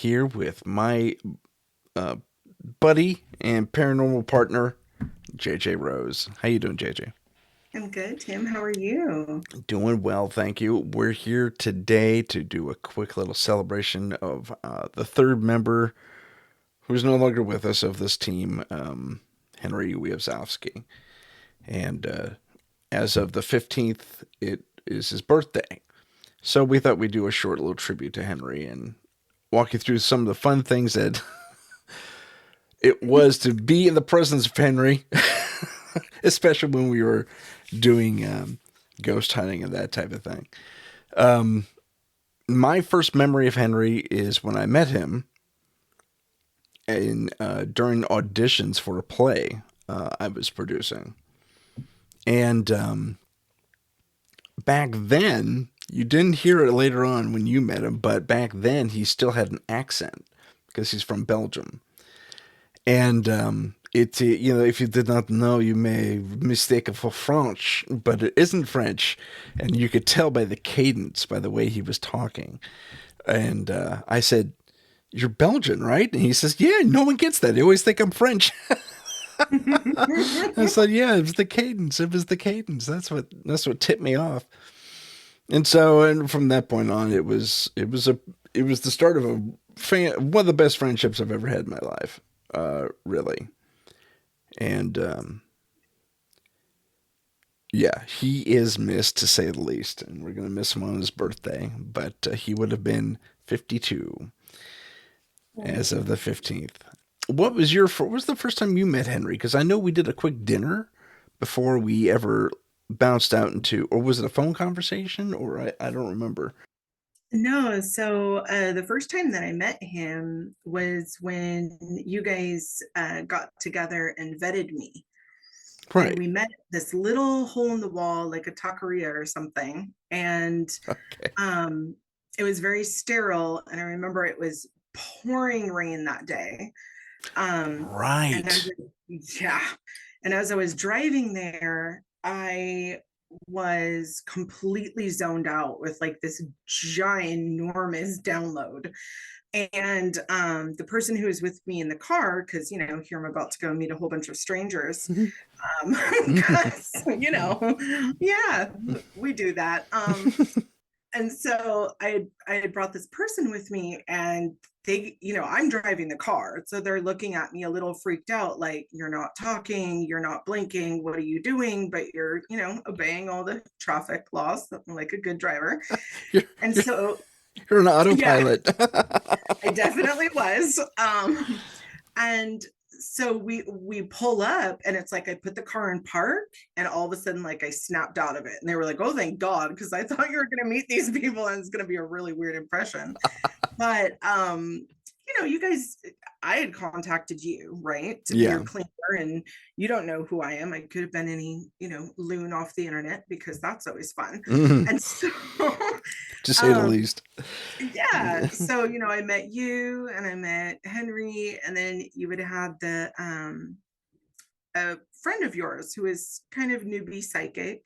here with my uh, buddy and paranormal partner, JJ Rose. How you doing, JJ? I'm good, Tim. How are you? Doing well, thank you. We're here today to do a quick little celebration of the third member who's no longer with us of this team, Henri Wiazowski. And as of the 15th, it is his birthday. So we thought we'd do a short little tribute to Henry and walk you through some of the fun things that it was to be in the presence of Henry, especially when we were doing ghost hunting and that type of thing. Um, my first memory of Henry is when I met him in during auditions for a play I was producing, and back then you didn't hear it later on when you met him, but back then he still had an accent because he's from Belgium. And if you did not know, you may mistake it for French, but it isn't French. And you could tell by the cadence, by the way he was talking. And I said, "You're Belgian, right?" And he says, "Yeah, no one gets that. They always think I'm French." I said, "Yeah, it was the cadence. It was the cadence. That's what tipped me off." And from that point on, it was the start of one of the best friendships I've ever had in my life, really. And yeah, he is missed to say the least, and we're gonna miss him on his birthday. But he would have been 52 as of the 15th. What was the first time you met Henry? Because I know we did a quick dinner before we ever bounced out into, or was it a phone conversation? Or I don't remember. No, so the first time that I met him was when you guys got together and vetted me. And Right. we met at this little hole in the wall, like a taqueria or something. And Okay. um, it was very sterile. And I remember it was pouring rain that day. And Right. yeah. And as I was driving there, I was completely zoned out with like this ginormous download. And the person who was with me in the car, because here I'm about to go meet a whole bunch of strangers, because yeah, we do that. And so I had brought this person with me, and I'm driving the car, so they're looking at me a little freaked out, like, you're not talking, you're not blinking, what are you doing? But you're obeying all the traffic laws like a good driver. you're, And you're so you're an yeah, autopilot. I definitely was. And so we pull up, and it's like I put the car in park, and all of a sudden, like, I snapped out of it, and they were like, "Oh, thank God," because I thought you were going to meet these people and it's going to be a really weird impression. But you guys, I had contacted you, right, to be your Yeah. cleaner, and you don't know who I am. I could have been any loon off the internet, because that's always fun. Mhm. And so To say the um least. yeah, so I met you, and I met Henry, and then you would have the a friend of yours who is kind of newbie psychic.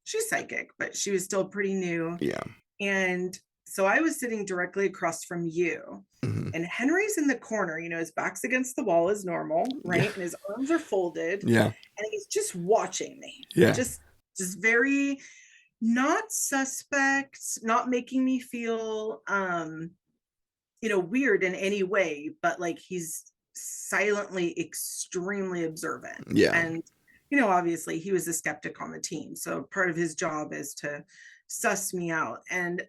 She's psychic, but she was still pretty new. Yeah. And so I was sitting directly across from you, Hmm. and Henry's in the corner, his back's against the wall as normal, Yeah. right? And his arms are folded, Yeah. and he's just watching me. Yeah. Just very not suspect, not making me feel weird in any way, but like he's silently extremely observant. Yeah. And obviously he was a skeptic on the team, so part of his job is to suss me out. And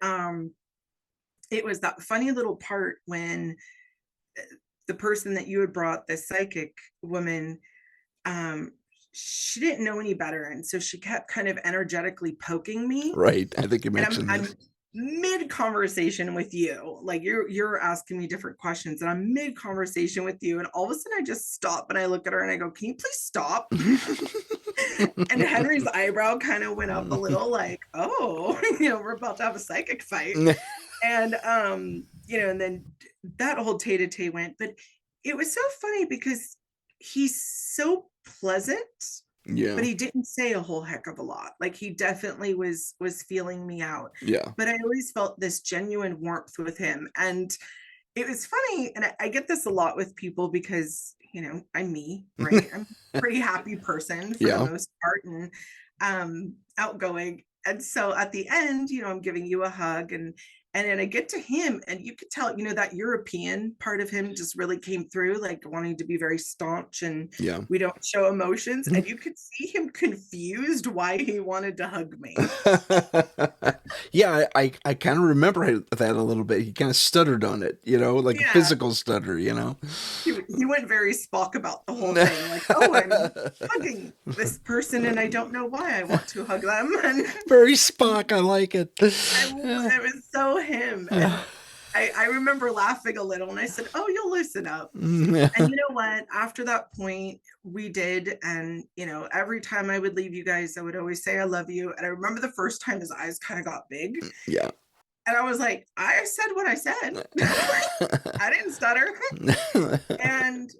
it was that funny little part when the person that you had brought, the psychic woman, um she didn't know any better, and so she kept kind of energetically poking me. Right. I think you And I'm mentioned I'm this. mid conversation with you, like you're asking me different questions, and I'm mid conversation with you, and all of a sudden I just stop, and I look at her and I go, "Can you please stop?" And Henry's eyebrow kind of went up a little, like, "Oh, we're about to have a psychic fight." And and then that whole tete-a-tete went. But it was so funny because he's so pleasant, but Yeah. he didn't say a whole heck of a lot. Like, he definitely was feeling me out. Yeah. But I always felt this genuine warmth with him. And it was funny, and I get this a lot with people because, I'm me, right? I'm a pretty happy person for the Yeah. most part, and outgoing. And so at the end, I'm giving you a hug, and then I get to him, and you could tell, that European part of him just really came through, like wanting to be very staunch, and Yeah. we don't show emotions. And you could see him confused why he wanted to hug me. Yeah, I kind of remember that a little bit. He kind of stuttered on it, like a Yeah. physical stutter, He went very Spock about the whole thing, like, oh, I'm hugging this person and I don't know why I want to hug them. And Very Spock. I like it. it was so him. And I remember laughing a little, and I said, oh, you'll loosen up. And you know what? After that point, we did. And, every time I would leave you guys, I would always say, I love you. And I remember the first time his eyes kind of got big. Yeah. And I was like, I said what I said. I didn't stutter. And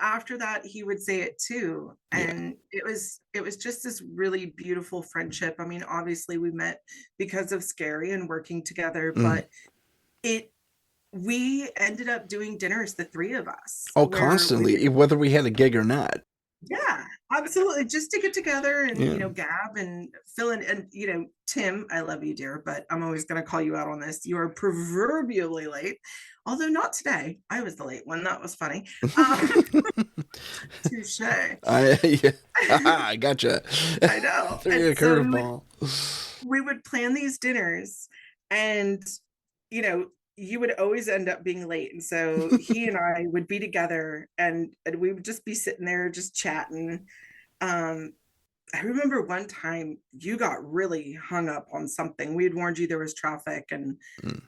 after that he would say it too. Yeah. And it was just this really beautiful friendship. I mean, obviously we met because of Scary and working together, Mm. but it we ended up doing dinners, the three of us, Oh, where we would, constantly, whether we had a gig or not. yeah, absolutely, just to get together and Yeah. gab and fill in. And Tim, I love you, dear, but I'm always going to call you out on this. You are proverbially late, although not today. I was the late one. That was funny. um Touche. Yeah. I gotcha. I know. Threw And you a so curveball. we would plan these dinners, and you would always end up being late. And so he and I would be together, and we would just be sitting there just chatting. Um, I remember one time you got really hung up on something. We had warned you there was traffic, and Mm.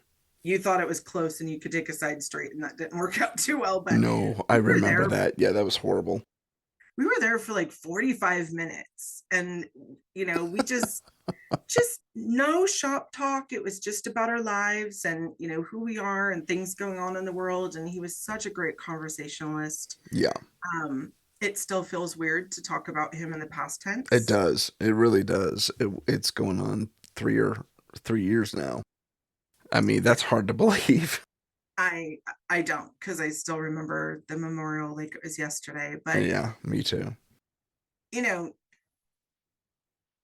you thought it was close and you could take a side street, and that didn't work out too well. But No, I we were remember there that. Yeah, that was horrible. we were there for like 45 minutes, and we just no shop talk. It was just about our lives and who we are and things going on in the world. And he was such a great conversationalist. Yeah, It still feels weird to talk about him in the past it tense. does. It really does. It's going on 3 years now. I mean, Yeah, that's hard to believe. I don't, because I still remember the memorial like it was yesterday. But Yeah, me too. you know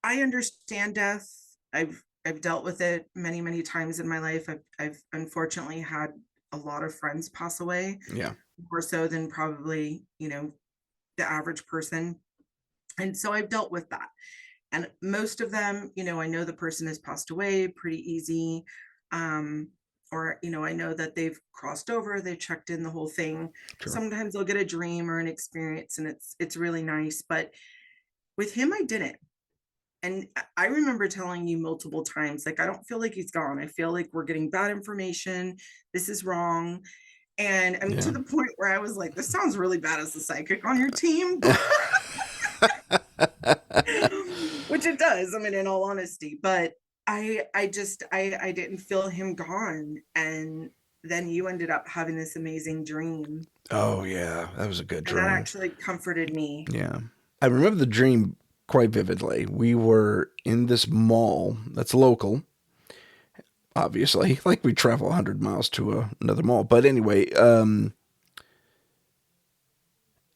I understand death. I've dealt with it many, many times in my life. I've unfortunately had a lot of friends pass away, Yeah, more so than probably the average person. And so I've dealt with that. And most of them, I know the person has passed away pretty easy. Um, or, I know that they've crossed over, they checked in the whole thing. sure. Sometimes they'll get a dream or an experience, and it's really nice. But with him, I didn't. And I remember telling you multiple times, like, I don't feel like he's gone. I feel like we're getting bad information. This is wrong. And I mean, to Yeah. the point where I was like, this sounds really bad as a psychic on your team, but which it does. I mean, in all honesty, but I didn't feel him gone. And then you ended up having this amazing dream. Oh yeah, that was a good And that dream. actually comforted me. Yeah. I remember the dream quite vividly. We were in this mall that's local, obviously. Like we travel 100 miles to another mall. But anyway,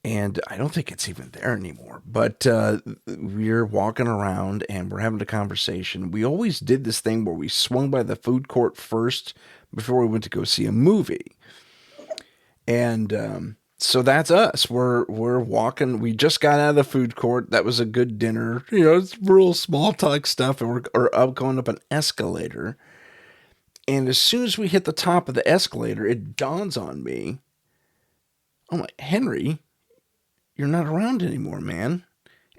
and I don't think it's even there anymore. But we're walking around and we're having a conversation. We always did this thing where we swung by the food court first before we went to go see a movie. And so that's us. We're walking. We just got out of the food court. That was a good dinner. It's real small talk stuff. And we're up going up an escalator. And as soon as we hit the top of the escalator, it dawns on me. I'm like, Henry, you're not around anymore, man.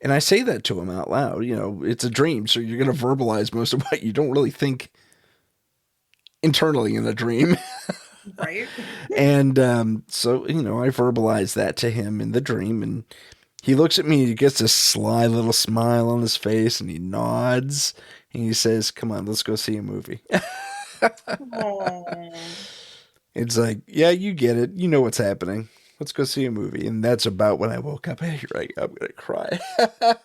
And I say that to him out loud. It's a dream, so you're going to verbalize most of what you don't really think internally in a dream. Right. And so, I verbalize that to him in the dream, and he looks at me, he gets a sly little smile on his face, and he nods, and he says, come on, let's go see a movie. Oh, It's like, yeah, you get it. You know what's happening. Let's go see a movie. And that's about when I woke up. Hey, right, I'm going to cry.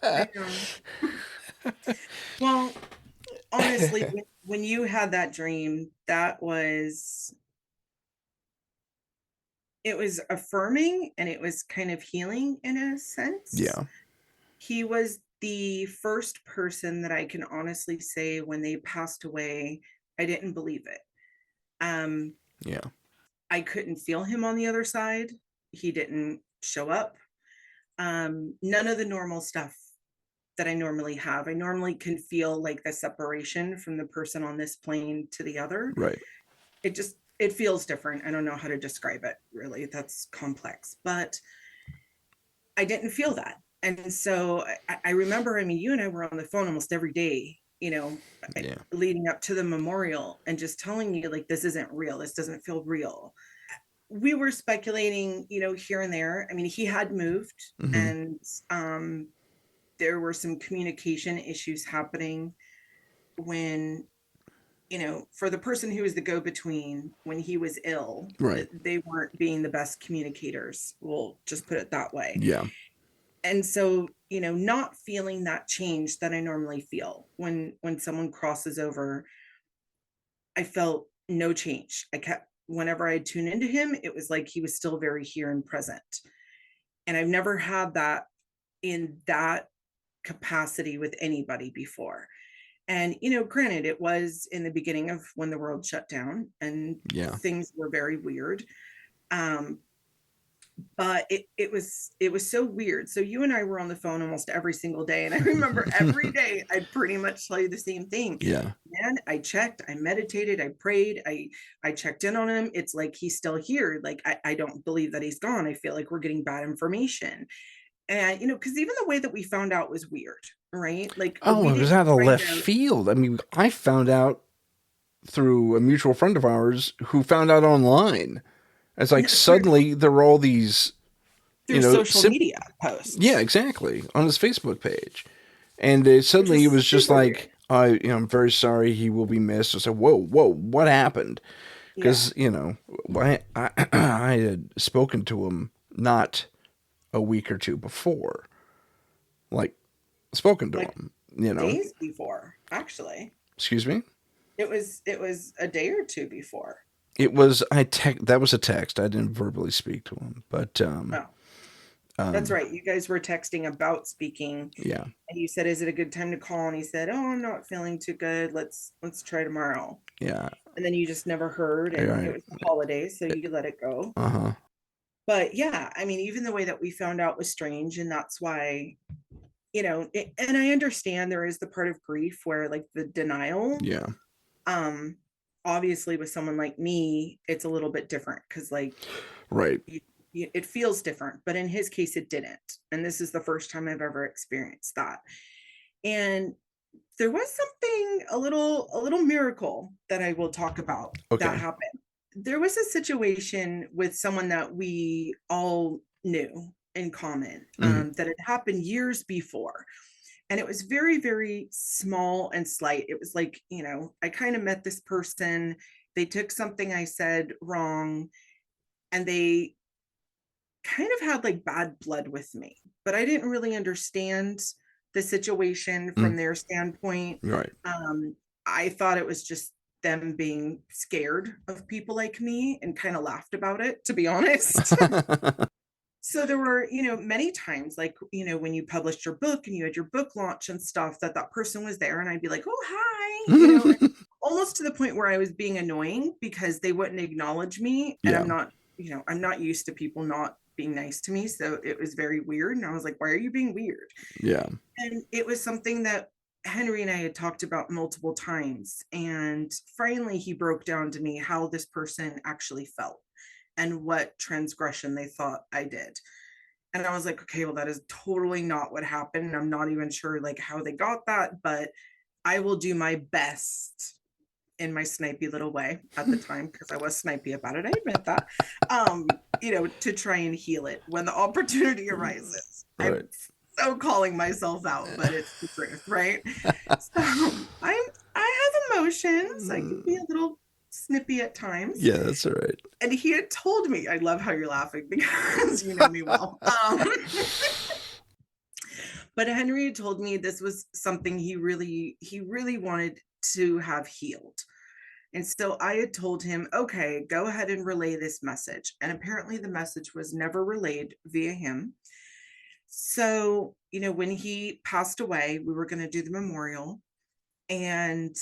I know. Well, honestly, when you had that dream, that was it was affirming and it was kind of healing in a sense. Yeah. He was the first person that I can honestly say when they passed away, I didn't believe it. Um, Yeah. I couldn't feel him on the other side. He didn't show up. None of the normal stuff that I normally have. I normally can feel like the separation from the person on this plane to the other. Right. It feels different. I don't know how to describe it really. That's complex, but I didn't feel that. And so I remember, I mean, you and I were on the phone almost every day, Yeah. leading up to the memorial and just telling you, like, this isn't real. This doesn't feel real. We were speculating, here and there. I mean, he had moved Hmm. and there were some communication issues happening when, for the person who was the go-between when he was ill, Right. they weren't being the best communicators. We'll just put it that way. Yeah. And so, not feeling that change that I normally feel when someone crosses over, I felt no change. I kept whenever I tune into him, it was like he was still very here and present. And I've never had that in that capacity with anybody before. And, granted, it was in the beginning of when the world shut down and Yeah. things were very weird. Um, but it was so weird. So you and I were on the phone almost every single day. And I remember every day I'd pretty much tell you the same thing. Yeah. Man, I checked, I meditated, I prayed, I checked in on him. It's like he's still here. Like I don't believe that he's gone. I feel like we're getting bad information. And because even the way that we found out was weird, right? Like Oh, we it was didn't out of find left out field. I mean, I found out through a mutual friend of ours who found out online. It's like through suddenly there were all these, through social media yeah, posts, exactly, on his Facebook page. And which suddenly it was was just super weird. like, I'm very sorry, he will be missed. I said, whoa, what happened? Yeah. Because, I had spoken to him not a week or two before. Like, spoken to Like him, days before, actually. Excuse me? It was a day or two before. It was, that was a text. I didn't verbally speak to him. But, Oh, that's um, right. You guys were texting about speaking yeah, and you said, "Is it a good time to call?" And he said, "Oh, I'm not feeling too good. Let's try tomorrow." yeah, And then you just never heard and it right. was the holidays, so you let it go. Uh huh. But yeah, I mean, even the way that we found out was strange and that's why, and I understand there is the part of grief where like the denial, Yeah, um obviously with someone like me, it's a little bit different cuz like right. it feels different, but in his case it didn't. And this is the first time I've ever experienced that. And there was something a little miracle that I will talk about that Okay. happened. There was a situation with someone that we all knew in common, Hmm. that had happened years before. And it was very, very small and slight. It was like, I kind of met this person. They took something I said wrong and they kind of had like bad blood with me, but I didn't really understand the situation Mm, from their standpoint. right. I thought it was just them being scared of people like me and kind of laughed about it, to be honest. So there were, many times, like, when you published your book and you had your book launch and stuff, that person was there and I'd be like, "Oh, hi," almost to the point where I was being annoying because they wouldn't acknowledge me. And Yeah. I'm not used to people not being nice to me. So it was very weird. And I was like, "Why are you being weird?" Yeah. And it was something that Henry and I had talked about multiple times. And finally, he broke down to me how this person actually felt and what transgression they thought I did. And I was like, "Okay, well, that is totally not what happened. I'm not even sure like how they got that, but I will do my best in my snipey little way at the time, because I was snipey about it. I admit that. To try and heal it when the opportunity arises." Right. I'm so calling myself out, but it's the truth, right? So I have emotions. I can be a little snippy at times. Yeah, that's all right. And he had told me, I love how you're laughing because you know me well. But Henry had told me this was something he really wanted to have healed. And so I had told him, okay, go ahead and relay this message. And apparently the message was never relayed via him. So, when he passed away, we were going to do the memorial. And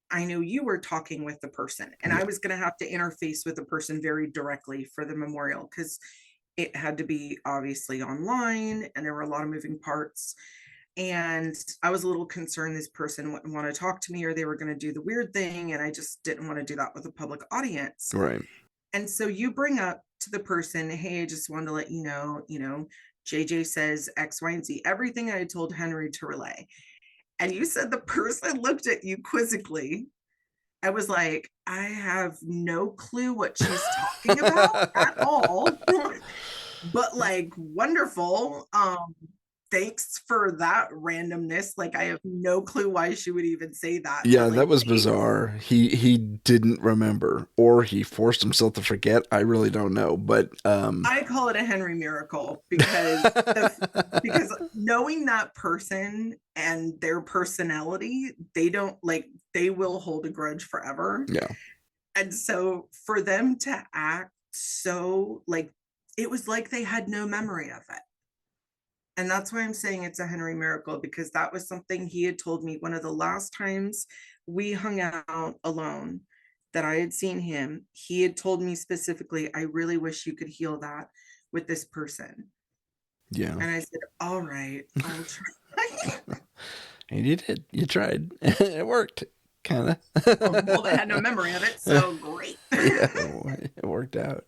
I knew you were talking with the person, and I Yeah. was going to have to interface with the person very directly for the memorial because it had to be obviously online and there were a lot of moving parts. And I was a little concerned this person wouldn't want to talk to me or they were going to do the weird thing. And I just didn't want to do that with a public audience. Right. And so you bring up to the person, hey, I just wanted to let you know, JJ says X, Y, and Z, everything I told Henri to relay. And you said the person looked at you quizzically. I was like, I have no clue what she's talking about at all. But like, wonderful. Thanks for that randomness. Like, I have no clue why she would even say that, Yeah, but like, that was thanks. bizarre. He didn't remember, or he forced himself to forget. I really don't know, but I call it a Henri miracle because knowing that person and their personality, they will hold a grudge forever. yeah, And so for them to act so like it was like they had no memory of it. And that's why I'm saying it's a Henri miracle, because that was something he had told me one of the last times we hung out alone that I had seen him. He had told me specifically, I really wish you could heal that with this person. yeah. And I said, all right, I'll try. And you did. You tried. It worked, kind Well, they of. had no memory of it, so great. Yeah, it worked out.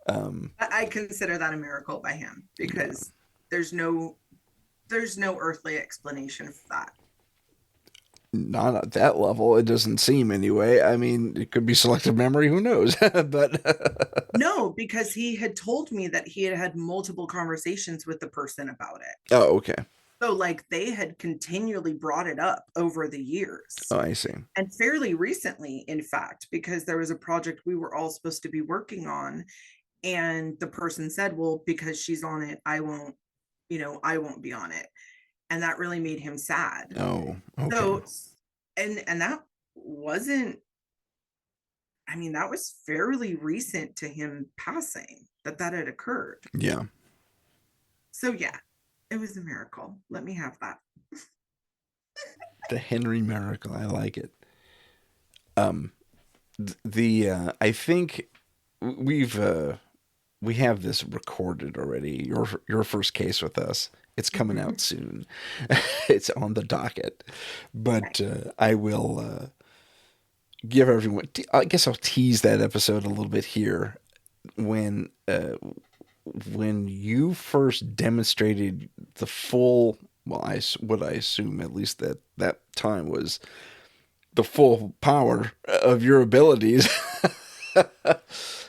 I consider that a miracle by him Yeah. because there's no there's no earthly explanation for that. Not at that level. It doesn't seem anyway. I mean, it could be selective memory. Who knows? But No, because he had told me that he had had multiple conversations with the person about it. oh, okay. So, like, they had continually brought it up over the years Oh, I see. and fairly recently, in fact, because there was a project we were all supposed to be working on. And the person said, well, because she's on it, I won't be on it. And that really made him sad. Oh, okay. So, and that wasn't, I mean, that was fairly recent to him passing that had occurred. Yeah. So yeah, it was a miracle. Let me have that. The Henry miracle. I like it. Um, the I think we've we have this recorded already. Your first case with us. It's coming Mhm. out soon. It's on the docket, Okay. but I will give everyone. I guess I'll tease that episode a little bit here. When when you first demonstrated the full, well, what I assume at least that time was the full power of your abilities.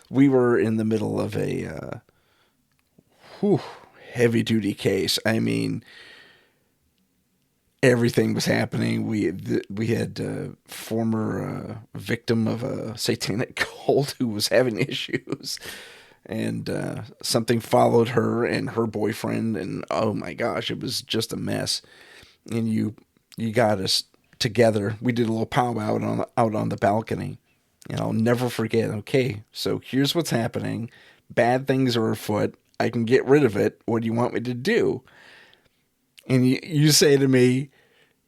We were in the middle of a whew, heavy duty case. I mean, everything was happening. We had a former victim of a satanic cult who was having issues, and something followed her and her boyfriend, and oh my gosh, it was just a mess. And you got us together. We did a little powwow out on the balcony, and I'll never forget. Okay, so here's what's happening. Bad things are afoot. I can get rid of it. What do you want me to do? And you say to me,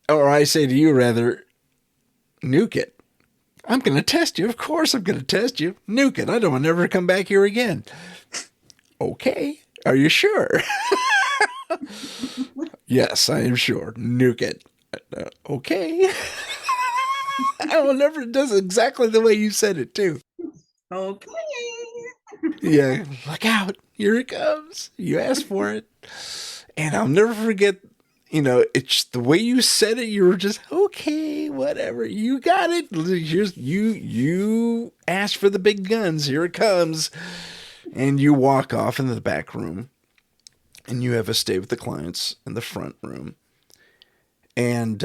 or I say to you rather, nuke it. I'm going to test you. Of course, I'm going to test you. Nuke it. I don't want to ever come back here again. Okay. Are you sure? Yes, I am sure. Nuke it. Okay. I will never does exactly the way you said it too. Okay. Yeah, look out. Here it comes. You asked for it. And I'll never forget, it's the way you said it. You were just, okay, whatever. You got it. Here's you asked for the big guns. Here it comes. And you walk off into the back room, and you have a stay with the clients in the front room. And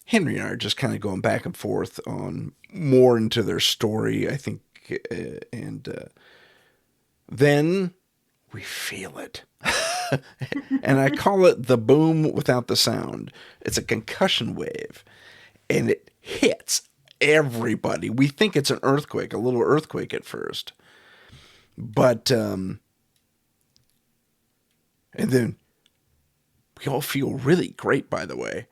Henry and I are just kind of going back and forth on more into their story, I think. And then we feel it. And I call it the boom without the sound. It's a concussion wave, and it hits. everybody. We think it's an earthquake, a little earthquake at first. But, and then we all feel really great, by the way.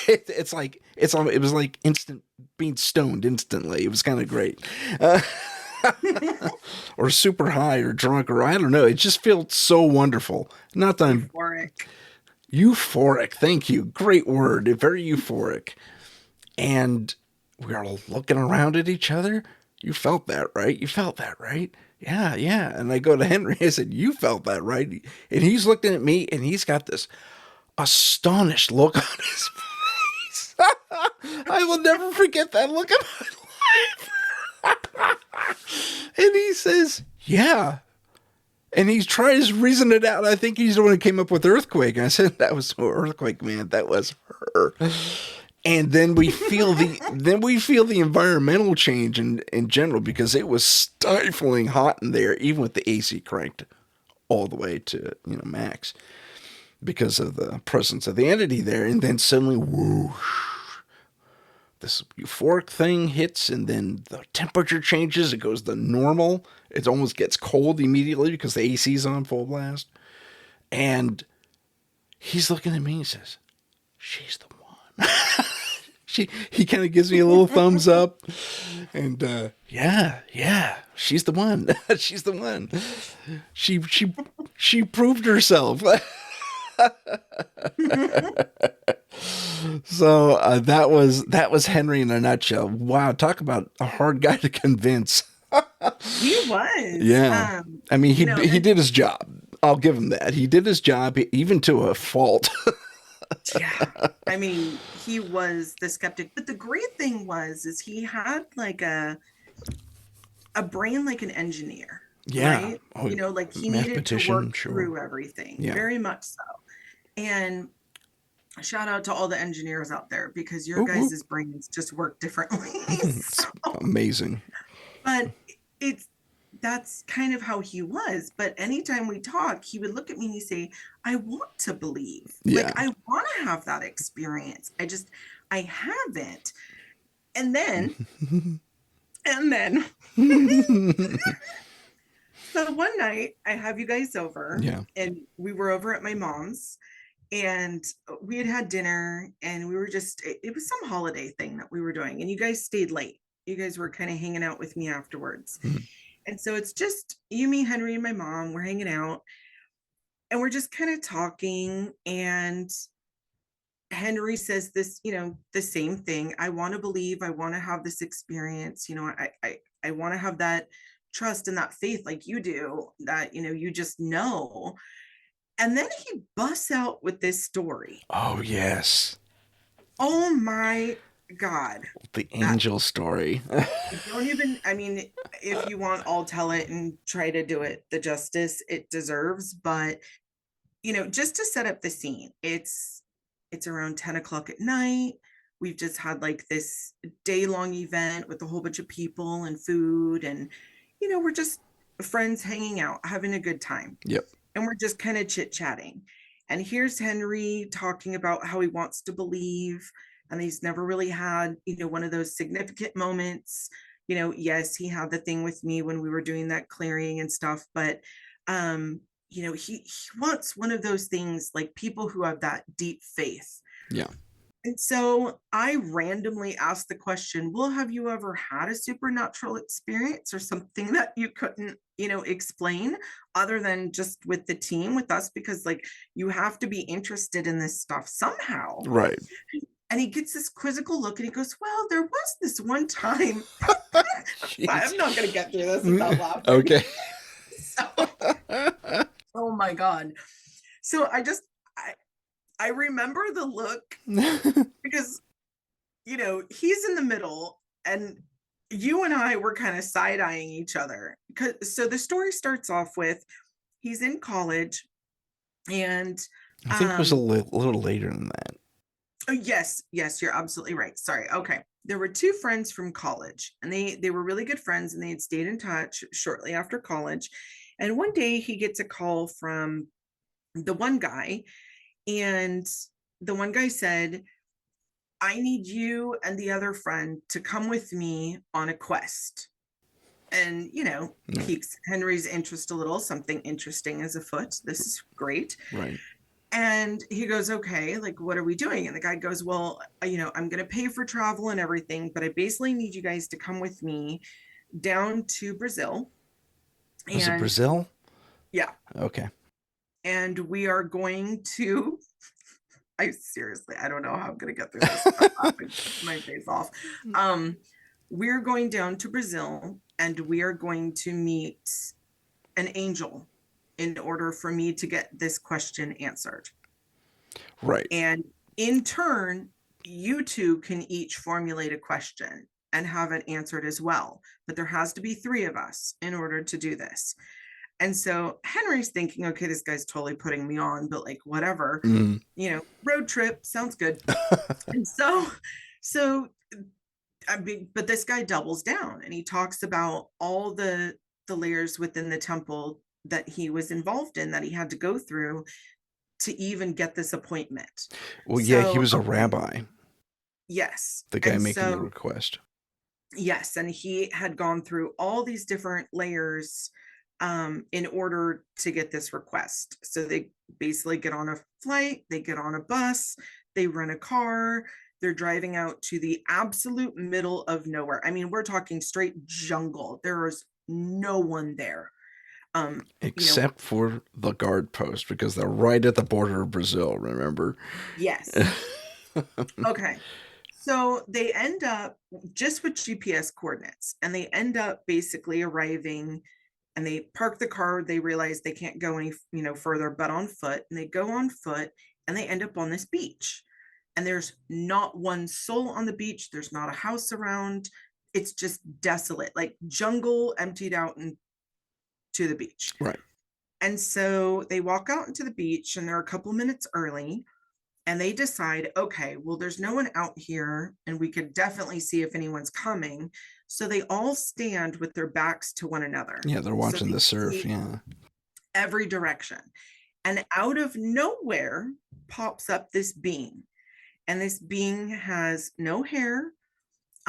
It was like instant being stoned instantly. It was kind of great. Or super high or drunk, or I don't know. It just felt so wonderful. Not that I'm Euphoric. euphoric. Thank you. Great word. Very euphoric. And we were all looking around at each other. You felt that, right? You felt that, right? Yeah, yeah. And I go to Henry. I said, "You felt that, right?" And he's looking at me, and he's got this astonished look on his face. I will never forget that look in my life. And he says, "Yeah." And he's trying to reason it out. I think he's the one who came up with earthquake. And I said, "That was no earthquake, man. That was her." And then we feel the environmental change in general, because it was stifling hot in there, even with the AC cranked all the way to max, because of the presence of the entity there. And then suddenly, whoosh, this euphoric thing hits, and then the temperature changes. It goes to normal. It almost gets cold immediately because the AC's on full blast. And he's looking at me and he says, "She's the one." He kind of gives me a little thumbs up, and yeah, she's the one. She's the one. She proved herself. So that was Henry in a nutshell. Wow, talk about a hard guy to convince. He was. Yeah, I mean he did his job. I'll give him that. He did his job, even to a fault. Yeah. I mean, he was the skeptic. But the great thing is he had like a brain like an engineer. Yeah. Right? Oh, Like he needed to work sure. through everything. Yeah. Very much so. And shout out to all the engineers out there, because your guys' brains just work differently. So, amazing. but that's kind of how he was. But anytime we talk, he would look at me and he'd say, "I want to believe. Yeah. Like, I want to have that experience. I haven't." And then, so one night I have you guys over. Yeah. And we were over at my mom's, and we had dinner, and we were it was some holiday thing that we were doing. And you guys stayed late. You guys were kind of hanging out with me afterwards. Mm-hmm. And so it's just you, me, Henry, and my mom. We're hanging out, and we're just kind of talking. And Henry says this, the same thing. "I want to believe. I want to have this experience. I want to have that trust and that faith like you do, that, you just know." And then he busts out with this story. Oh, yes. Oh my God. The angel story. Don't even, I mean, if you want, I'll tell it and try to do it the justice it deserves. But, just to set up the scene, it's around 10 o'clock at night. We've just had like this day-long event with a whole bunch of people and food. And, we're just friends hanging out, having a good time. Yep. And we're just kind of chit-chatting. And here's Henry talking about how he wants to believe, and he's never really had, one of those significant moments. Yes, he had the thing with me when we were doing that clearing and stuff, but he wants one of those things, like people who have that deep faith. Yeah. And so I randomly asked the question, "Well, have you ever had a supernatural experience or something that you couldn't, explain, other than just with the team, with us? Because like, you have to be interested in this stuff somehow." Right. And he gets this quizzical look, and he goes, "Well, there was this one time." I'm not going to get through this without laughing. Okay. Oh my God. So I remember the look, because, he's in the middle, and you and I were kind of side-eyeing each other. So the story starts off with, he's in college, and I think it was a little later than that. Oh, yes, you're absolutely right. Sorry. Okay. There were two friends from college, and they were really good friends, and they had stayed in touch shortly after college. And one day he gets a call from the one guy, and the one guy said, I need you and the other friend to come with me on a quest. And, No. piques Henry's interest a little. Something interesting is afoot. This is great. Right. And he goes, okay, like, what are we doing? And the guy goes, well, I'm going to pay for travel and everything, but I basically need you guys to come with me down to Brazil. Was it And Brazil? yeah, Okay. and we are going to, I seriously, I don't know how I'm going to get through this. I'm laughing my face off. Um, we're going down to Brazil and we are going to meet an angel in order for me to get this question answered. Right. And in turn, you two can each formulate a question and have it answered as well. But there has to be three of us in order to do this. And so Henry's thinking, okay, this guy's totally putting me on, but like, whatever, Mm. road trip sounds good. And so I mean, but this guy doubles down and he talks about all the layers within the temple that he was involved in, that he had to go through to even get this appointment. Well, yeah, he So, was a okay, rabbi, yes. the guy And making the so, request. yes, and he had gone through all these different layers in order to get this request. So they basically get on a flight, they get on a bus, they rent a car, they're driving out to the absolute middle of nowhere. I mean, we're talking straight jungle. There is no one there. You know, Except for the guard post, because they're right at the border of Brazil, remember? yes. Okay. So they end up just with GPS coordinates and they end up basically arriving and they park the car. They realize they can't go any, further but on foot, and they go on foot and they end up on this beach. And there's not one soul on the beach. There's not a house around. It's just desolate, like jungle emptied out into the beach. Right. And so they walk out into the beach and they're a couple minutes early and they decide, okay, well, there's no one out here and we could definitely see if anyone's coming. So they all stand with their backs to one another. Yeah, they're So watching they the surf. see Yeah. every direction. And out of nowhere pops up this being. And this being has no hair.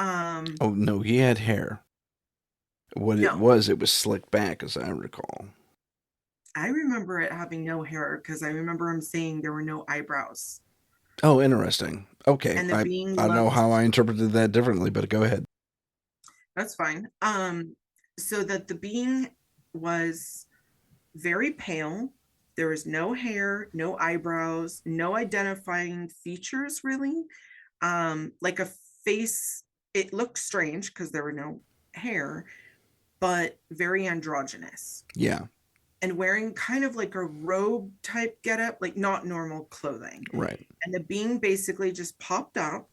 Oh, no, he had hair. What No, it was slicked back, as I recall. I remember it having no hair because I remember him saying there were no eyebrows. Oh, interesting. Okay, And the I being I know looked, how I interpreted that differently, but go ahead. that's fine. So that the being was very pale. There was no hair, no eyebrows, no identifying features really. Like a face, it looked strange because there were no hair, but very androgynous. Yeah. And wearing kind of like a robe type getup, like not normal clothing. Right. And the being basically just popped up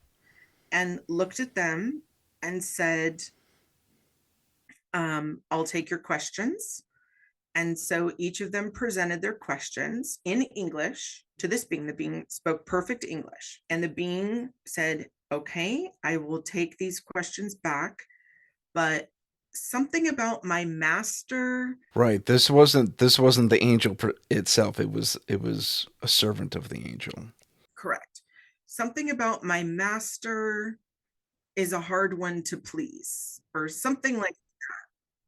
and looked at them and said, I'll take your questions. And so each of them presented their questions in English to this being. The being spoke perfect English. And the being said, okay, I will take these questions back, but something about my master. Right. This wasn't the angel itself. It was a servant of the angel. Correct. Something about my master is a hard one to please, or something like.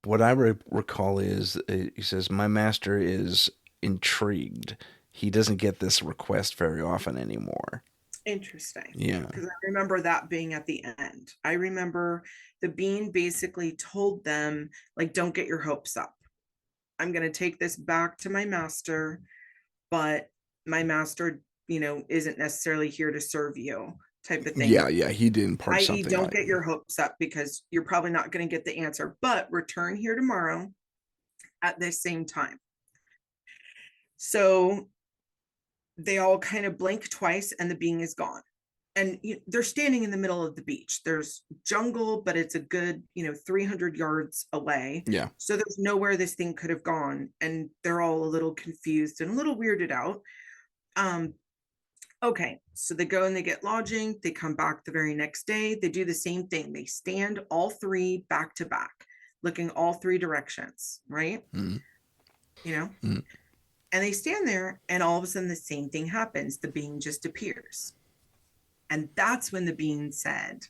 What I recall is he says, "My master is intrigued. He doesn't get this request very often anymore." Interesting, Yeah. because I remember that being at the end. I remember the bean basically told them, like, don't get your hopes up. I'm going to take this back to my master, but my master, isn't necessarily here to serve you, type of thing. Yeah, yeah. He did impart I.e., something don't like, get your hopes up because you're probably not going to get the answer, but return here tomorrow at this same time. So they all kind of blink twice and the being is gone. And they're standing in the middle of the beach. There's jungle, but it's a good, 300 yards away. yeah. So there's nowhere this thing could have gone. And they're all a little confused and a little weirded out. Um, okay, so they go and they get lodging. They come back the very next day. They do the same thing. They stand all three back to back, looking all three directions, right? Mm. You know, Mm. and they stand there, and all of a sudden, the same thing happens. The being just appears. And that's when the being said,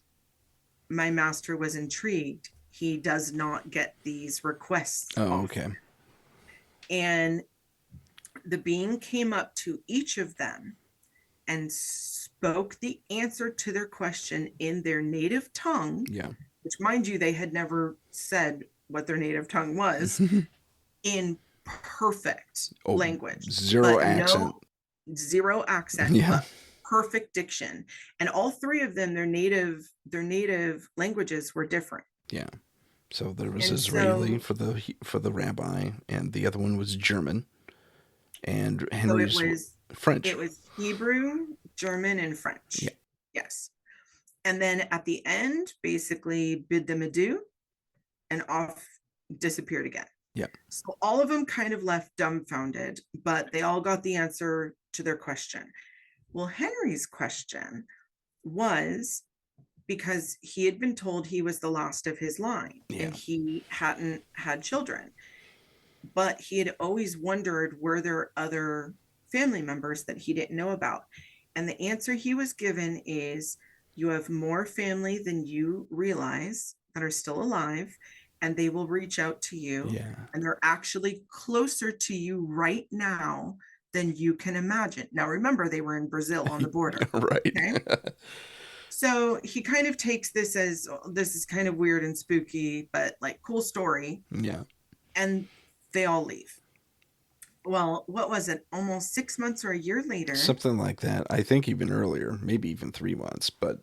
my master was intrigued. He does not get these requests Oh, often. okay. And the being came up to each of them and spoke the answer to their question in their native tongue, Yeah. which, mind you, they had never said what their native tongue was, in perfect Oh, language, zero but accent. no zero accent, Yeah. but perfect diction. And all three of them, their native languages were different. Yeah. So there was And Israeli so for the rabbi, and the other one was German, and so it Henry's was French. it was Hebrew, German, and Yeah. French. Yes. And then at the end, basically bid them adieu and off disappeared again. Yeah. So all of them kind of left dumbfounded, but they all got the answer to their question. Well, Henry's question was, because he had been told he was the last of his line Yeah. and he hadn't had children, but he had always wondered, were there other family members that he didn't know about? And the answer he was given is, you have more family than you realize that are still alive, and they will reach out to you. Yeah. And they're actually closer to you right now than you can imagine. Now, remember, they were in Brazil on the border. Right. Okay. So he kind of takes this as, oh, this is kind of weird and spooky, but like cool story. Yeah. And they all leave. Well, what was it? Almost 6 months or a year later. Something like that. I think even earlier, maybe even 3 months. But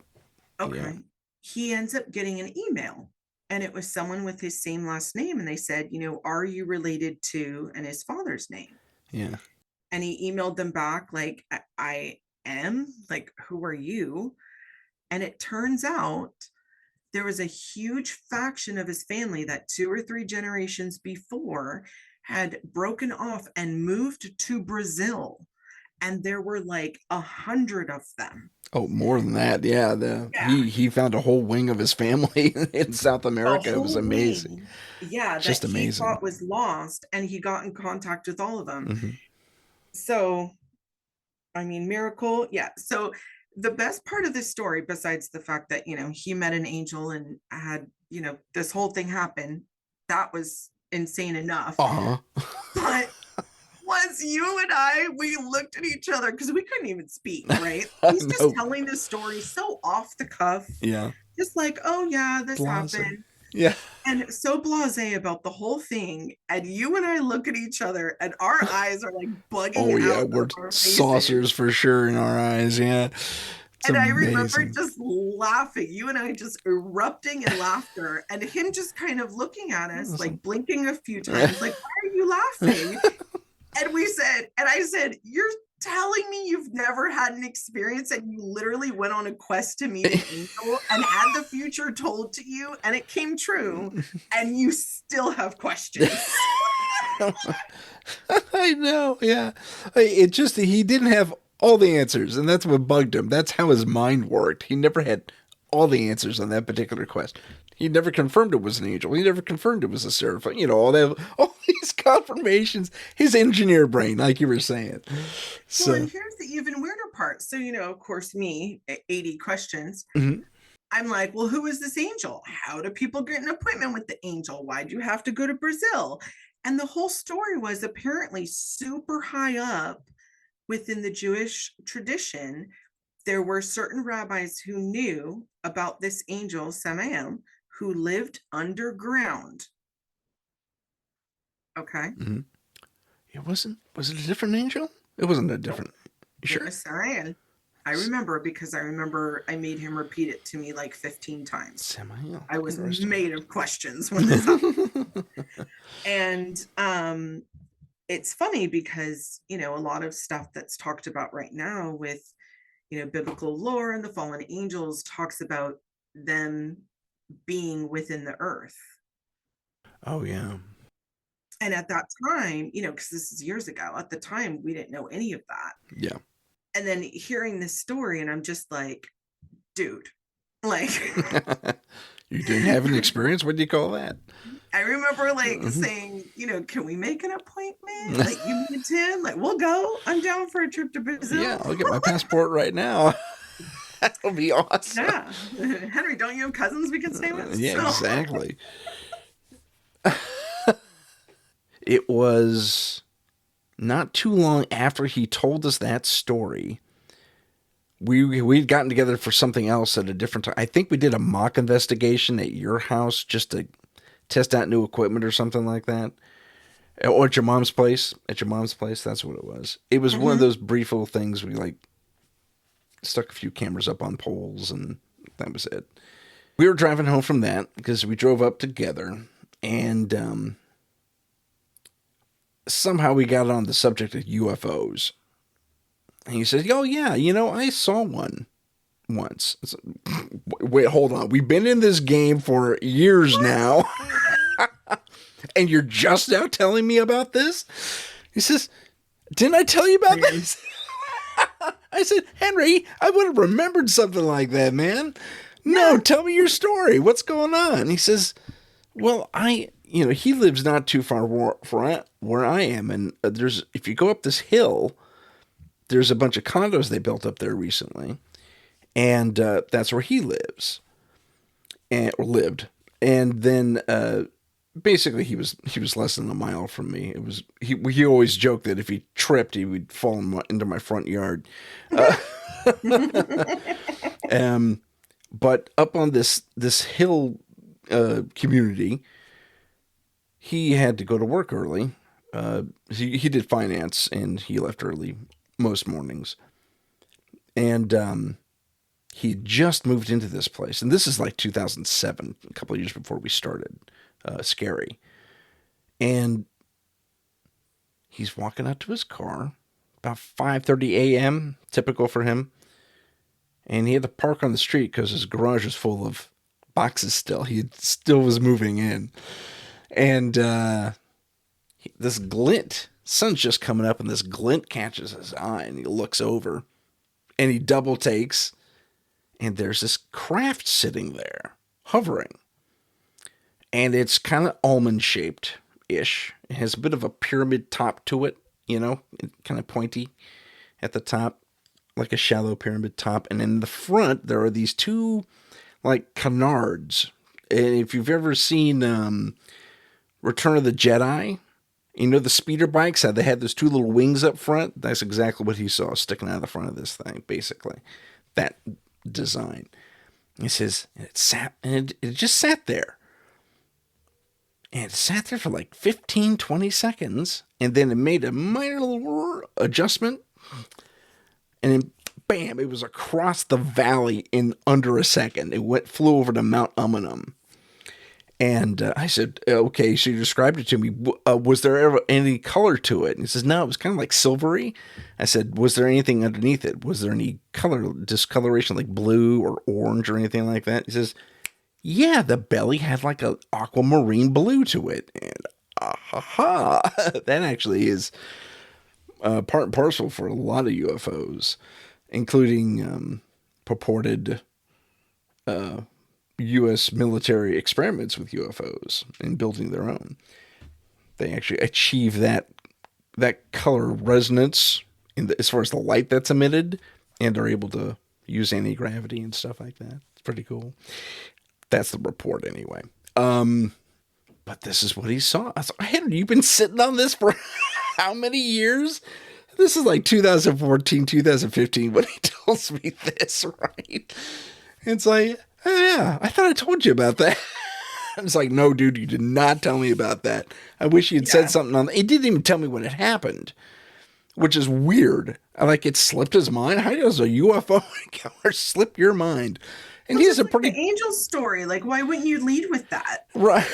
yeah. Okay. He ends up getting an email, and it was someone with his same last name. And they said, are you related to, and his father's name? Yeah. And he emailed them back, like, I am, like, who are you? And it turns out there was a huge faction of his family that 2 or 3 generations before had broken off and moved to Brazil. And there were like 100 of them. Oh, more than that. Yeah. Yeah. He found a whole wing of his family in South A America. It was whole amazing. wing. Yeah, Just that he amazing. thought was lost, and he got in contact with all of them. Hmm. So, I mean, miracle. Yeah. So the best part of this story, besides the fact that, he met an angel and had, this whole thing happen, that was insane enough. Uh huh. But once you and we looked at each other because we couldn't even speak, right? I He's just know. telling the story so off the cuff, Yeah. just like, oh, yeah, this Blase. happened. Yeah. And so blasé about the whole thing. And you and I look at each other, and our eyes are like bugging Oh yeah, out we're of our saucers faces. for sure in our eyes. Yeah. It's And I remember amazing. just laughing, you and I just erupting in laughter, and him just kind of looking at us, like blinking a few times, like, why are you laughing? And I said, you're telling me you've never had an experience and you literally went on a quest to meet an angel and had the future told to you and it came true, and you still have questions. I know, yeah. It just, he didn't have all the answers, and that's what bugged him. That's how his mind worked. He never had all the answers on that particular quest. He never confirmed it was an angel. He never confirmed it was a seraphim. All these confirmations. His engineer brain, like you were saying. Well, So, and here's the even weirder part. So, of course, me, 80 questions. mhm. I'm like, well, who is this angel? How do people get an appointment with the angel? Why do you have to go to Brazil? And the whole story was apparently super high up within the Jewish tradition. There were certain rabbis who knew about this angel, Samael, who lived underground. Okay. Mhm. Was it a different angel? It wasn't a Nope. different. You It sure? was Samael. I remember because I remember I made him repeat it to me like 15 times. Samael. I was Interesting. made of questions when this happened. And it's funny because, a lot of stuff that's talked about right now with, biblical lore and the fallen angels talks about them being within the earth. Oh, yeah. And at that time, because this is years ago, at the time, we didn't know any of that. Yeah. And then hearing this story, and I'm just like, dude, like, You didn't have an experience? What do you call that? I remember like Mhm. saying, can we make an appointment? Like, you meet Tim, like, we'll go. I'm down for a trip to Yeah, Brazil. I'll get my passport right now. That'll be awesome. Yeah. Henry, don't you have cousins we can stay with? Yeah, So, exactly. It was not too long after he told us that story. We'd gotten together for something else at a different time. I think we did a mock investigation at your house just to test out new equipment or something like that. Or at your mom's place. At your mom's place, that's what it was. It was one of mhm. those brief little things we like stuck a few cameras up on poles and that was it. We were driving home from that because we drove up together and somehow we got on the subject of UFOs. And he said, "Oh yeah, I saw one once." Wait, hold on. We've been in this game for years now, and you're just now telling me about this? He says, "Didn't I tell you about Weird. this?" I said, "Henry, I would have remembered something like that, man. No, Yeah. tell me your story. What's going on?" He says, "Well, he lives not too far where I am, and if you go up this hill, there's a bunch of condos they built up there recently, and that's where he lives or lived. And then basically he was less than a mile from me. It was he always joked that if he tripped, he would fall into my front yard. Um, but up on this hill community, he had to go to work early. He did finance and he left early most mornings. And he had just moved into this place. And this is like 2007, a couple of years before we started Scary. And he's walking out to his car about 5:30 a.m., typical for him. And he had to park on the street because his garage was full of boxes still. He still was moving in. And this glint, sun's just coming up, and this glint catches his eye, and he looks over, and he double takes, and there's this craft sitting there, hovering. And it's kind of almond-shaped-ish. It has a bit of a pyramid top to it, kind of pointy at the top, like a shallow pyramid top. And in the front, there are these two, like, canards. And if you've ever seen Return of the Jedi, the speeder bikes, how they had those two little wings up front? That's exactly what he saw sticking out of the front of this thing, basically. That design. He says, it just sat there. And it sat there for like 15, 20 seconds. And then it made a minor little adjustment. And then, bam, it was across the valley in under a second. It flew over to Mount Umunum. And I said, "Okay, so you described it to me. Was there ever any color to it?" And he says, "No, it was kind of like silvery." I said, "Was there anything underneath it? Was there any discoloration like blue or orange or anything like that?" He says, "Yeah, the belly had like a aquamarine blue to it." And that actually is part and parcel for a lot of UFOs, including purported U.S. military experiments with UFOs and building their own. They actually achieve that color resonance as far as the light that's emitted, and are able to use anti-gravity and stuff like that. It's pretty cool. That's the report anyway. But this is what he saw. I thought, "Henry, you've been sitting on this for how many years?" This is like 2014, 2015 when he tells me this, right? It's like, "Oh, yeah, I thought I told you about that." It's like, "No, dude, you did not tell me about that. I wish you had said Yeah. something on. It didn't even tell me when it happened, which is weird. Like, it slipped his mind. How does a UFO encounter slip your mind?" And Well, he's just a like the pretty angel story. Like, why wouldn't you lead with that? right.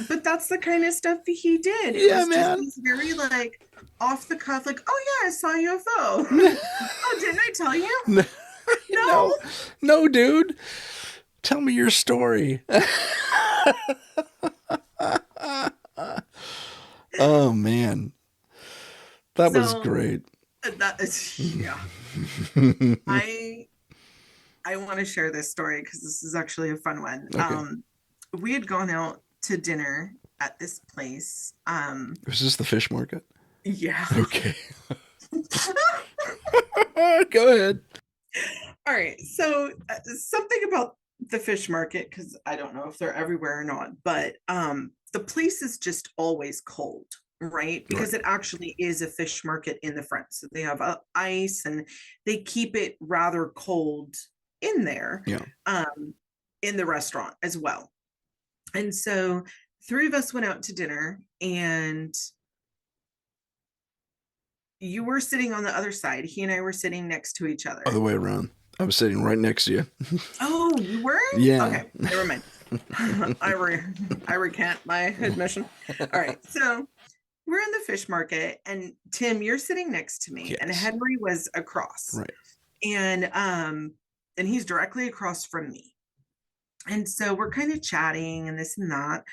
But that's the kind of stuff he did. It Yeah, was just man. these very like off the cuff, like, "Oh yeah, I saw UFO." "Oh, didn't I tell you?" No. No, no, dude. Tell me your story. Oh man, that was So great. that is yeah. I I want to share this story because this is actually a fun one. Okay, We had gone out to dinner at this place. was this the fish market? Yeah. Okay, go ahead. All right. So something about the fish market, because I don't know if they're everywhere or not, but the place is just always cold, right? Right. Because it actually is a fish market in the front. So they have ice and they keep it rather cold in there, Yeah. um, in the restaurant as well. And so three of us went out to dinner, and you were sitting on the other side. He and I were sitting next to each Other other. way around. I was sitting right next to you. Oh, you were? Yeah. Okay, never mind. I re I recant my admission. All right, so we're in the fish market, and Tim, you're sitting next to me, and Yes. Henry was across, Right. and and he's directly across from me, and so we're kind of chatting and this and that,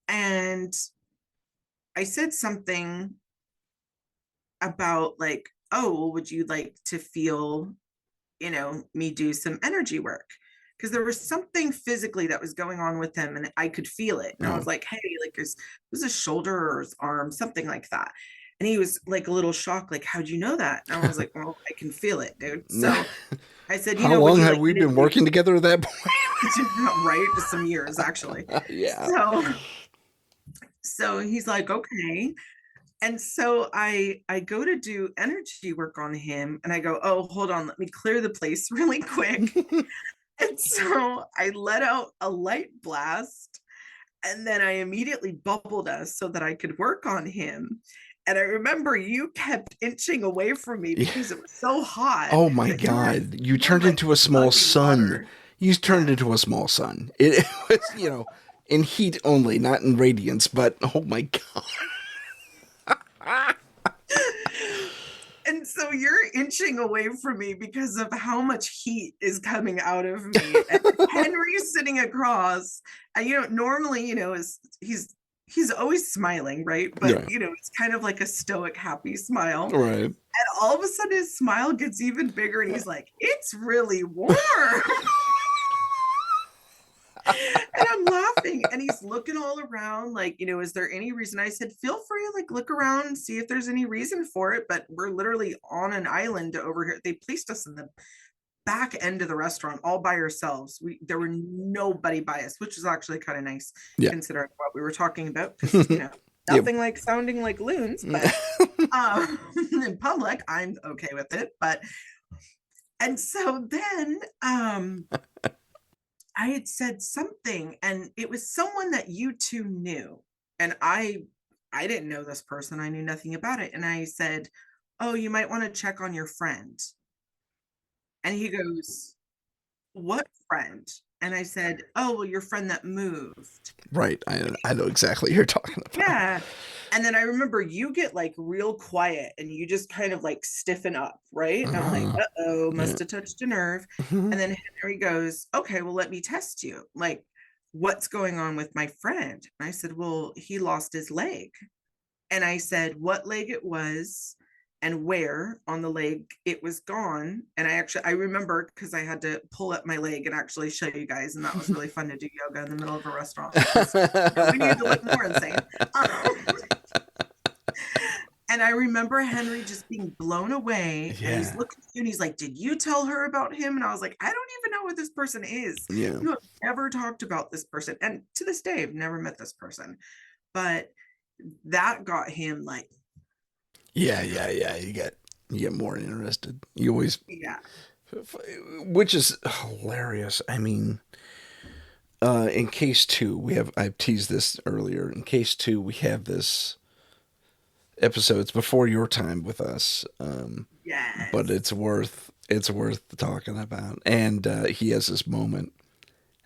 and I said something about like, oh, well, would you like to feel, me do some energy work? Because there was something physically that was going on with him and I could feel it. And I No. was like, hey, like it was his shoulder or his arm, something like that. And he was like a little shocked, like, how'd you know that? And I was like, well, I can feel it, dude. So I said, How would long you have like we me to been do working together at that point? right? Some years actually. Yeah. So he's like, okay. And so I go to do energy work on him and I go, oh, hold on, let me clear the place really quick. And so I let out a light blast, and then I immediately bubbled us so that I could work on him. And I remember you kept inching away from me Yeah. because it was so hot Oh my that God. You you were turned like into a small chugging sun. water. You turned Yeah. into a small sun. It was, in heat only, not in radiance, but oh my God. And so you're inching away from me because of how much heat is coming out of me. And Henry's sitting across. And normally, is he's always smiling, right? But Yeah. it's kind of like a stoic, happy smile. Right. And all of a sudden his smile gets even bigger and he's like, it's really warm. And I'm laughing and he's looking all around like, is there any reason? I said, feel free, like look around and see if there's any reason for it, but we're literally on an island over here. They placed us in the back end of the restaurant all by ourselves. There were nobody by us, which is actually kind of nice Yeah. considering what we were talking about, because Yep. nothing like sounding like loons, but in public I'm okay with it. But and so then I had said something, and it was someone that you two knew, and I didn't know this person. I knew nothing about it, and I said, "Oh, you might want to check on your friend." And he goes, "What friend?" And I said, "Oh, well, your friend that moved." Right. I know exactly what you're talking about. Yeah. And then I remember you get like real quiet and you just kind of like stiffen up, right? And I'm like, Uh-huh. uh-oh, Yeah. must have touched a nerve. And then Henry goes, okay, well, let me test you. Like, what's going on with my friend? And I said, well, he lost his leg. And I said what leg it was and where on the leg it was gone. And I remember because I had to pull up my leg and actually show you guys, and that was really fun to do yoga in the middle of a restaurant because we needed to look more insane. And I remember Henry just being blown away, and he's Yeah. looking at you and he's like, did you tell her about him? And I was like, I don't even know who this person is. Yeah. You have never talked about this person. And to this day, I've never met this person. But that got him like, Yeah. Yeah. Yeah. You get more interested. You always, yeah. which is hilarious. I mean, in case two, I've teased this earlier. In case two, we have this episodes before your time with us. But Yes. it's worth talking about. And he has this moment,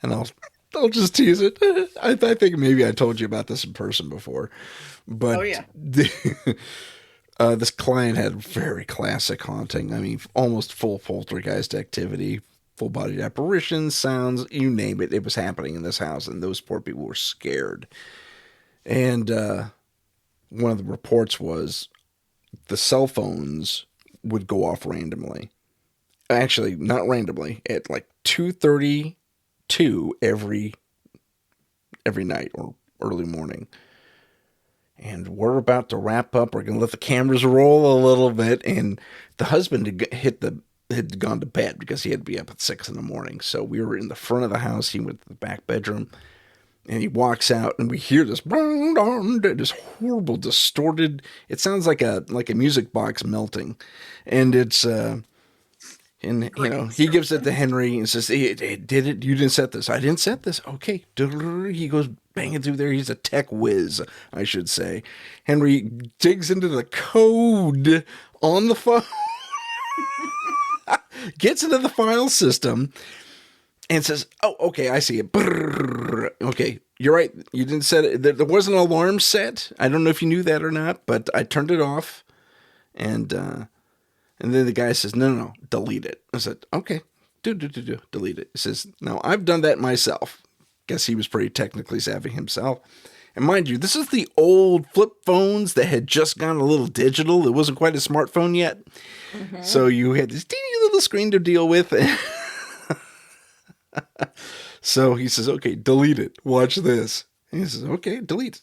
and I'll just tease it. I think maybe I told you about this in person before, Oh but yeah. this client had very classic haunting. I mean, almost full poltergeist activity, full bodied apparitions, sounds, you name it. It was happening in this house, and those poor people were scared. And one of the reports was the cell phones would go off randomly. Actually, not randomly, at like 2:32 every night or early morning. And we're about to wrap up. We're going to let the cameras roll a little bit. And the husband hit the had gone to bed because he had to be up at 6 in the morning. So we were in the front of the house. He went to the back bedroom, and he walks out, and we hear this horrible distorted. It sounds like a music box melting, and it's and he gives it to Henry and says, hey, "Did it? You didn't set this. I didn't set this. Okay." He goes banging through there. He's a tech whiz, I should say. Henry digs into the code on the phone, gets into the file system, and says, "Oh, okay, I see it. Okay, you're right. You didn't set it. There was an alarm set. I don't know if you knew that or not, but I turned it off, and then the guy says, no, delete it." I said, "Okay, delete it." He says, "Now, I've done that myself." Guess he was pretty technically savvy himself. And mind you, this is the old flip phones that had just gone a little digital. It wasn't quite a smartphone yet. Mm-hmm. So you had this teeny little screen to deal with. So he says, "Okay, delete it. Watch this." And he says, "Okay, delete."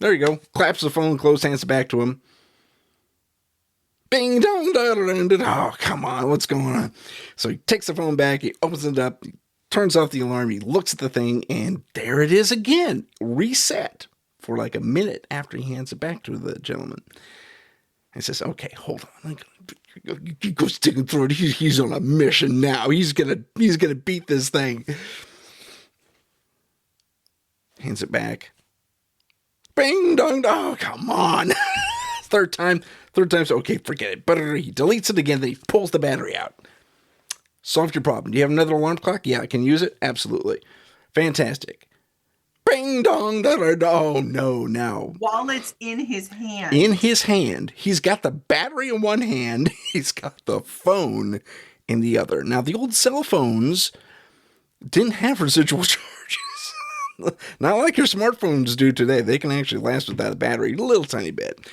There you go. Claps the phone, close, hands it back to him. Bing dong dong. Oh, come on, what's going on? So he takes the phone back, he opens it up, he turns off the alarm, he looks at the thing, and there it is again, reset for like a minute after he hands it back to the gentleman. He says, "Okay, hold on. He goes sticking through it. He's on a mission now. He's gonna beat this thing." Hands it back. Bing dong dong. Oh, come on. Third time. So, okay, forget it. But he deletes it again. Then he pulls the battery out. Solved your problem. Do you have another alarm clock? Yeah, I can use it. Absolutely. Fantastic. Bing dong da da da. Oh no, now. While it's in his hand. In his hand. He's got the battery in one hand. He's got the phone in the other. Now, the old cell phones didn't have residual charges. Not like your smartphones do today. They can actually last without a battery a little tiny bit.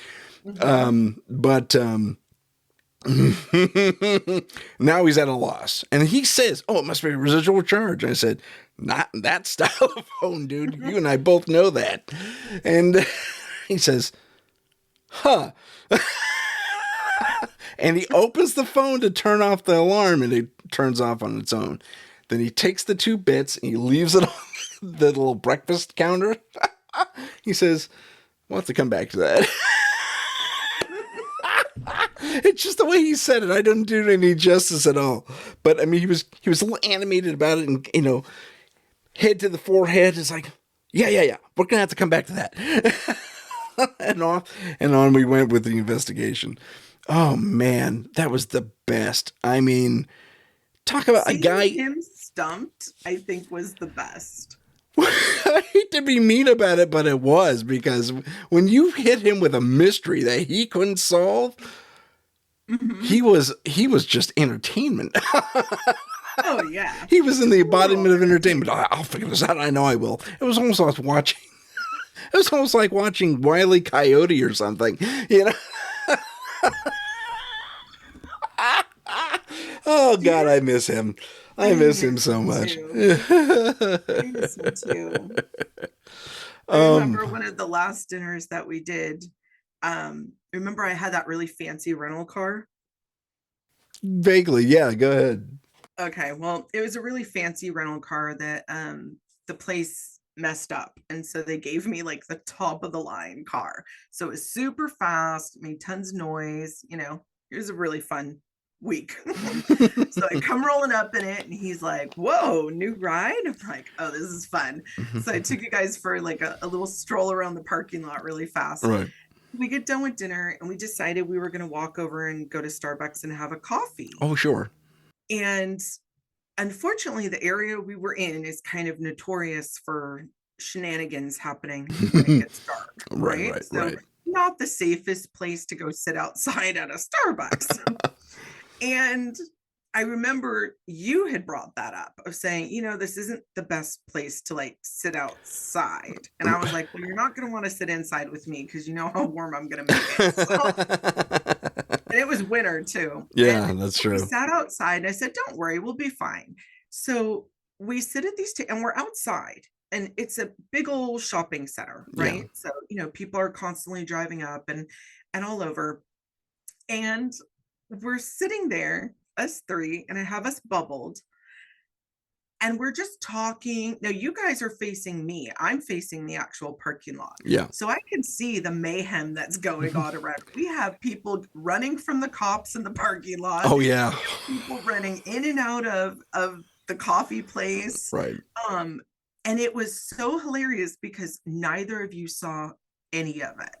Mm-hmm. But now he's at a loss. And he says, "Oh, it must be a residual charge." I said, "Not that style of phone, dude. You and I both know that." And he says, "Huh." And he opens the phone to turn off the alarm, and it turns off on its own. Then he takes the 2 bits and he leaves it on the little breakfast counter. He says, "We'll have to come back to that." It's just the way he said it. I didn't do any justice at all. But I mean, he was a little animated about it, and head to the forehead is like, yeah. We're gonna have to come back to that. and on we went with the investigation. Oh man, that was the best. I mean, talk about a guy. Him stumped, I think, was the best. I hate to be mean about it, but it was, because when you hit him with a mystery that he couldn't solve, mm-hmm. he was just entertainment. Oh yeah, he was in the embodiment of entertainment. I'll figure this out. I know I will. It was almost like watching. It was almost like watching Wile E. Coyote or something. Oh God, I miss him. I miss him so much. I miss him too. I remember one of the last dinners that we did. Remember I had that really fancy rental car? Vaguely, yeah, go ahead. Okay, well, it was a really fancy rental car that the place messed up. And so they gave me like the top of the line car. So it was super fast, made tons of noise. It was a really fun week. So I come rolling up in it, and he's like, "Whoa, new ride?" I'm like, "Oh, this is fun." So I took you guys for like a little stroll around the parking lot really fast. Right. We get done with dinner, and we decided we were going to walk over and go to Starbucks and have a coffee. Oh, sure. And unfortunately, the area we were in is kind of notorious for shenanigans happening when it gets dark. Right. So not the safest place to go sit outside at a Starbucks. And I remember you had brought that up of saying, this isn't the best place to like sit outside. And I was like, well, you're not going to want to sit inside with me because you know how warm I'm going to make it. So, and it was winter too. Yeah, that's true. We sat outside and I said, "Don't worry, we'll be fine." So we sit at these and we're outside, and it's a big old shopping center, right? Yeah. So, people are constantly driving up and all over. And we're sitting there, us three, and I have us bubbled. And we're just talking. Now, you guys are facing me. I'm facing the actual parking lot. Yeah. So I can see the mayhem that's going on around. We have people running from the cops in the parking lot. Oh, yeah. People running in and out of the coffee place. Right. And it was so hilarious because neither of you saw any of it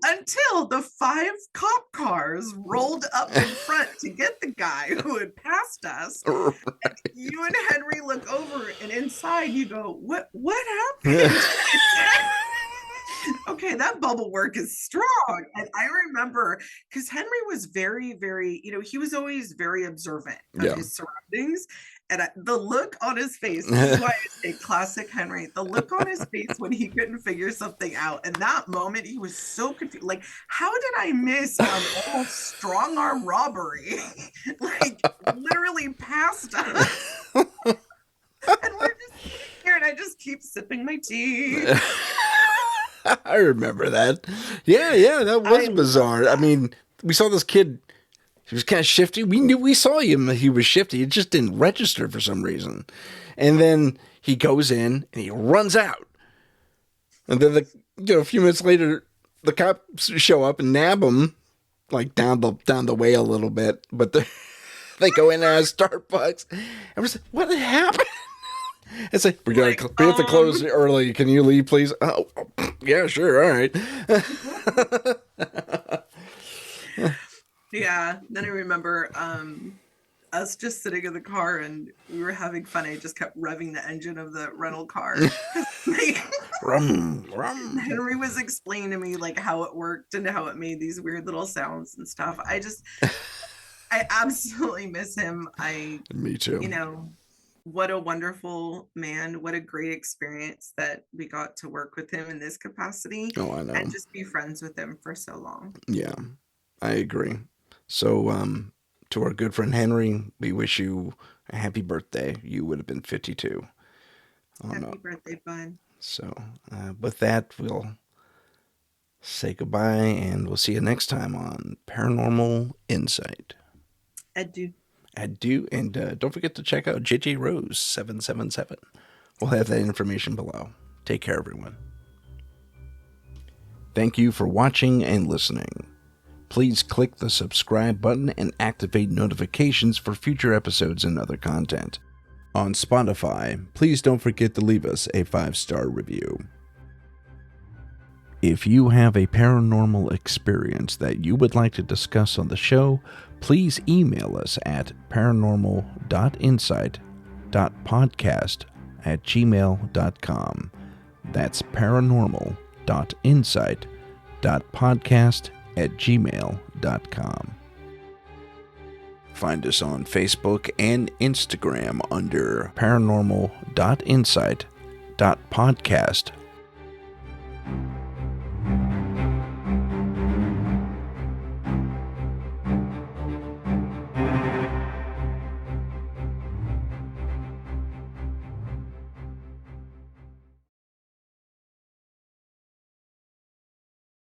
until the 5 cop cars rolled up in front to get the guy who had passed us. Right. You and Henry look over, and inside you go, what happened? Okay, that bubble work is strong. And I remember, because Henry was very, very, he was always very observant of his surroundings. And the look on his face, this is why I say classic Henry, the look on his face when he couldn't figure something out. And that moment, he was so confused. Like, how did I miss almost strong arm robbery? Like, literally past us. And we're just sitting here, and I just keep sipping my tea. I remember that. Yeah, that was bizarre. I mean, we saw this kid. He was kind of shifty. We saw him. He was shifty. It just didn't register for some reason. And then he goes in and he runs out. And then a few minutes later, the cops show up and nab him, like down the way a little bit. But they go in at Starbucks. And we're like, what happened? It's like, we have to close early. Can you leave, please? Oh, yeah, sure. All right. Yeah. Then I remember us just sitting in the car, and we were having fun. I just kept revving the engine of the rental car. Henry was explaining to me like how it worked and how it made these weird little sounds and stuff. I absolutely miss him. Me too. What a wonderful man. What a great experience that we got to work with him in this capacity. Oh, I know. And just be friends with him for so long. Yeah, I agree. So, to our good friend Henry, we wish you a happy birthday. You would have been 52. Happy birthday, bud. So, with that, we'll say goodbye, and we'll see you next time on Paranormal Insight. Adieu. And don't forget to check out JJROSE 777. We'll have that information below. Take care, everyone. Thank you for watching and listening. Please click the subscribe button and activate notifications for future episodes and other content. On Spotify, please don't forget to leave us a 5-star review. If you have a paranormal experience that you would like to discuss on the show, please email us at paranormal.insight.podcast@gmail.com. That's paranormal.insight.podcast@gmail.com. Find us on Facebook and Instagram under paranormal.insight.podcast